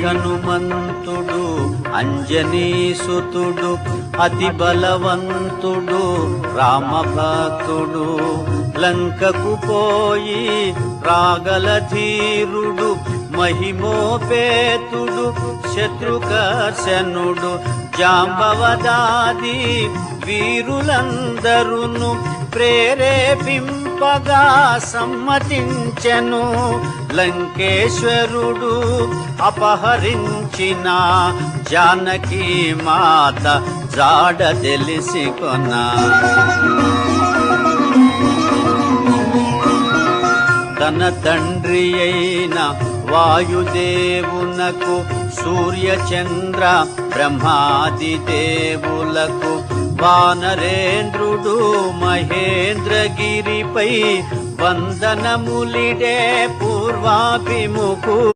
హనుమంతుడు అంజనీసుతుడు అతి బలవంతుడు రామభక్తుడు లంకకు పోయి రాగల ధీరుడు మహిమోపేతుడు శత్రుకర్షణుడు జాంబవదాది వీరులందరును ప్రేరేపింపగా సమ్మతించెను. లంకేశ్వరుడు అపహరించిన జానకీ మాత జాడ తెలిసికొన. తన తండ్రి అయిన వాయుదేవునకు సూర్యచంద్ర బ్రహ్మాది దేవులకు వానరేంద్రుడు మహేంద్రగిరిపై వందనములిడే పూర్వాభిముఖు.